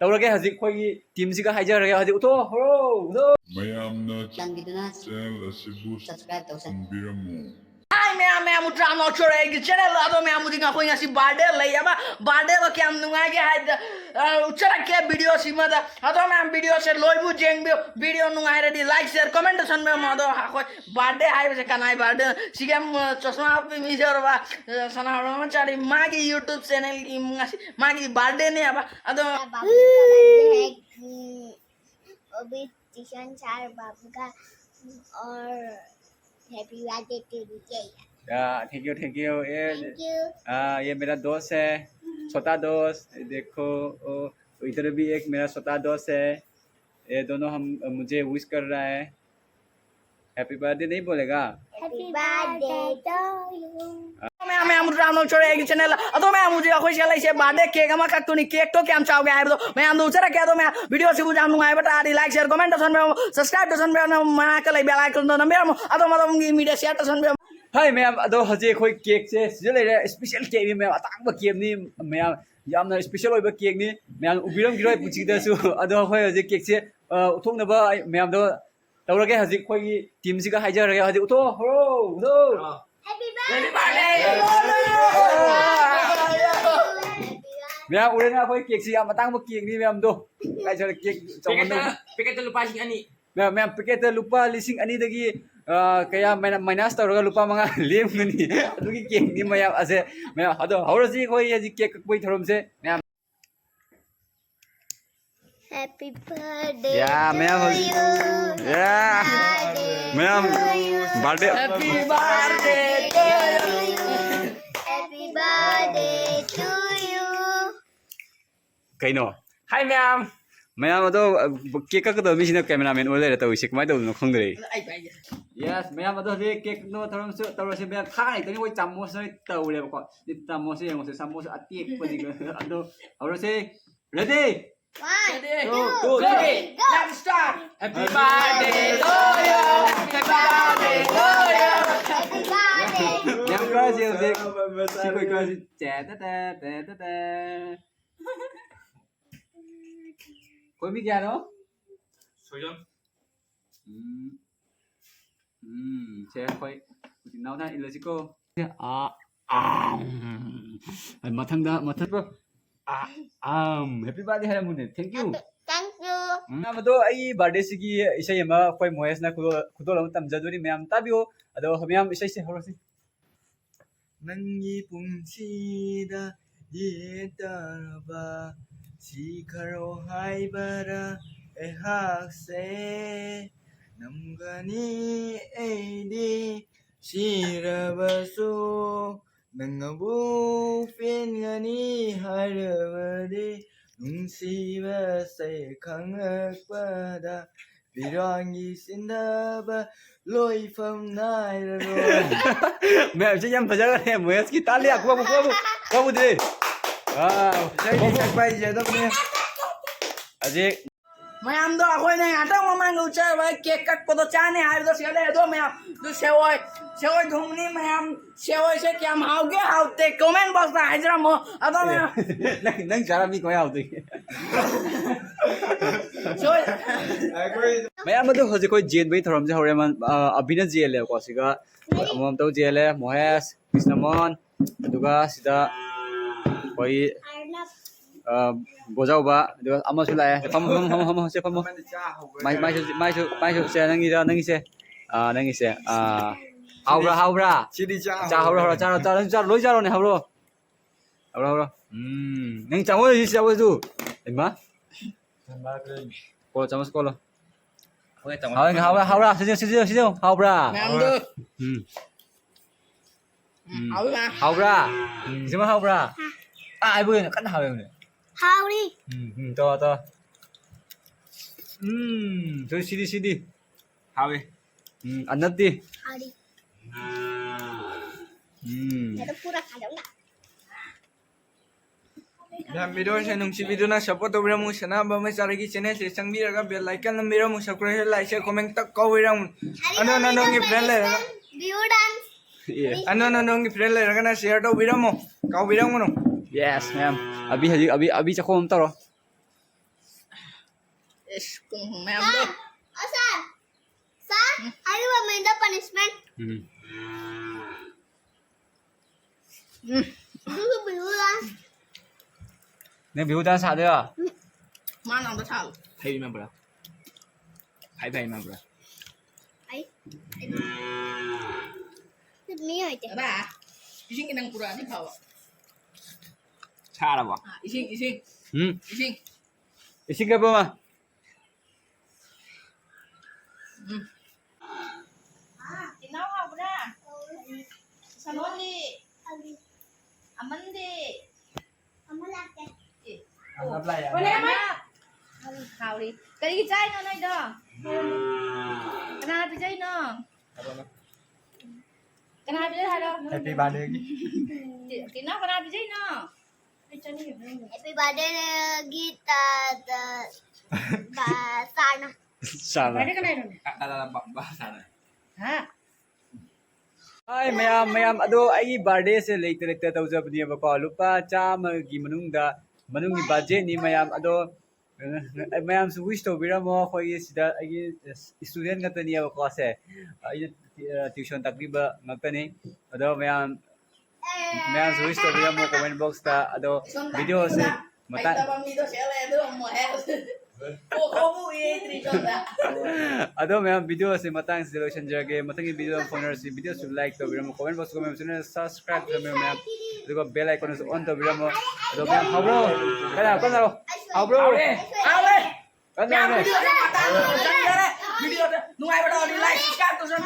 तौरगे हजिक खोई टीम सिगा हाइजरगे हजिक उतो हो ꯃꯌꯥꯝꯅ ꯆꯦꯅꯦꯜ ꯑꯁꯤꯕꯨ ꯊꯝꯕꯤꯔꯝꯃꯨ मैं मुद्रा नौचोरे की चैनल लादो मैं मुझे का कोई ऐसी बर्थडे ले अब बर्थडे को क्या नुंगा के हाय उचरा के वीडियो सीमा दा अदो मैं वीडियो से लोइबु जेंग वीडियो नुंगा रेडी लाइक शेयर कमेंट सन में मदो कोई बर्थडे हाय से कनाई बर्थडे सिगम चश्मा पे मिजर बा सना रो चारी मागी YouTube चैनल की मागी बर्थडे ने अब अदो बाबू का बर्थडे है अभी टीशन 4 बाबू का और happy birthday to you thank you thank you ये मेरा दोस्त है छोटा दोस्त देखो इधर भी एक मेरा छोटा दोस्त है ये दोनों हम मुझे विश कर रहा है हैप्पी बर्थडे नहीं बोलेगा हैप्पी बर्थडे टू यू मैं मुद्रा नौचोरे की चैनल अदो मैं मुझे कोई चले से बर्थडे केक हम का तुनी केक तो क्या हम चाहोगे आए तो मैं हम दूसरा क्या तो मैं वीडियो से बुझा नुंगा बता लाइक शेयर कमेंट सन में सब्सक्राइब सन में मना के बेल आइकन तो नंबर अदो मतलब मीडिया शेयर सन में हाय मैम अदो हजे कोई केक से सिजले स्पेशल केक नि मैम अतांग केक नि मैम यामना स्पेशल ओइबा केक नि मैम उबिरम गिरोय पुचिदसु अदो होय हजे केक से उथोंनबा मैम दो तौरगे हजे कोई टीम सिगा हाइजरगे हजे उतो हो हैप्पी हैप्पी बर्थडे मैम उरेना कोई केक से याम अतांग केक नि मैम दो काइजर केक चौमन पैकेट लुपा अनि मैम पैकेट लुपा लिसिंग अनि दगी कया माइनस तौरगा लुपा मंगा लेमगनी अदुगी केक नि मैम असे मैम अदो हौरजी कोई हजी केक कोई थरोम से मैम हैप्पी बर्थडे या मैम या ma'am birthday happy birthday happy birthday to you कइनो हाय मैम मैम अदो केक का दो मिसिना कैमरामैन ओले रे तौइसे कमाय दो खंगदरे यस मैम अदो जे केक नो थरम से तौरसे मैम थाय तनी कोई चामच नै तौले बको चामच से यंगसे चामच अतेक पदि अदो औरसे ready 1 2 3 let's start happy birthday to you happy birthday to you happy birthday ma'am का जे से कोई का चे ता कोई भी क्या नो सोजम से कोई नाउ ना इलजिको मथंग हैप्पी बर्थडे है मुने thank you thank you ma'am अदो आई बर्थडे सिगी इसे यमा कोई मोहेस ना खुदो लम तमजदुरी मैम ताबियो अदो मैम इसे से हरोसी नंगी पुंसीदा ये तरबा सिखरो हाइबरा एहासे नमगनी एदी शिरबसु नंगबु फेनगनी हारबदे नुंसीबा से खंगकपदा बिरांगी सिंदाबा लोइफम नाइरो मैम से यम फजा रे मोहेस की तालिया को दे वाह सही सकबाई जेदो ने अजे मैं हम दो कोई नहीं आता मम्मा को चाहे भाई केक कट को तो चाहने आए तो चले दो मैं तो सेवई घूमनी में हम सेवई से क्या हम आओगे आउते कमेंट बॉक्स में हाजिर मो अदो मैं नंग जरा मी कोई आउते सेवई मैम अदो हजे कोई जेन बई थरम जे हरे मन अबिना जेले को सिगा मम तो जेले मोहेस कृष्णमन अदुगा सिदा कोई बोजाउबा अदुगा अमसु लाए हम से फम माइ से नंगी से हाउरा चिदी चा हाउरा चा लोई जारो ने हाउरो नंग चामो जी चामो तू इमा को चामस को लो हाउरा सिजो हाउरा मैं हम दो हाउरा जिमा Howrah ai bơi nó cắt hào này how đi to thôi xin đi hào đi ăn đất đi how đi मैं तो पूरा खा जाऊंगा मैम वीडियो से नुंसी वीडियो ना सपोर्ट तो बिरमु सना बमे सारगी चैनल से संगबिरगा बेल आइकन नंबिरमु सब्सक्राइब लाइक शेयर कमेंट तक कविरम अनो नोंगी फ्रेंड ले व्यू डांस अनो नोंगी फ्रेंड ले रगना शेयर तो बिरमु कविरम नो yes ma'am अभी चखो हम तरो Ish, kung mayam do. Oh, sir. Sir, are you amend the punishment? You will dance. 你表單殺咗啊？ Man ang dasal. 係咩不啦？係咩不啦？ Ay. Me hoite. Ada. Ising inang pura di bawah. 差啦喎。 Ah, ising. 嗯， Ising. 你先嘅噃嘛？ Tinaw ka pura. Salon di. Aman di. Amalake. Apply ya. Boleh amat. Kau di. Kali jai no nai do. Kenapa jai no? Kenapa jai halo? Happy birthday. Tinaw kenapa jai no? Happy birthday Gita the Basana. Sana. Ada kenapa? Kata bahasa na. Ha? Ay, mayam, ado, ay birthday se later tawjabni ba ko lupa chama gi manungi budget ni mayam ado mayam su wish to biramo khoi sida ay student nga tani ba ko se ay tuition takriba ngakani ado mayam su wish to biramo comment box ta ado video se Ay mata tabang dito siya ledo mo health. Komo i trichonda. ado mayam video se matang solution jage matang video phone si video su like to biramo comment box comment sune subscribe to mayam ado bell icon is on to biramo ado mayam habro kana habro Awe. kana Yang video sa mata. Video nungai ba do di like subscribe to sa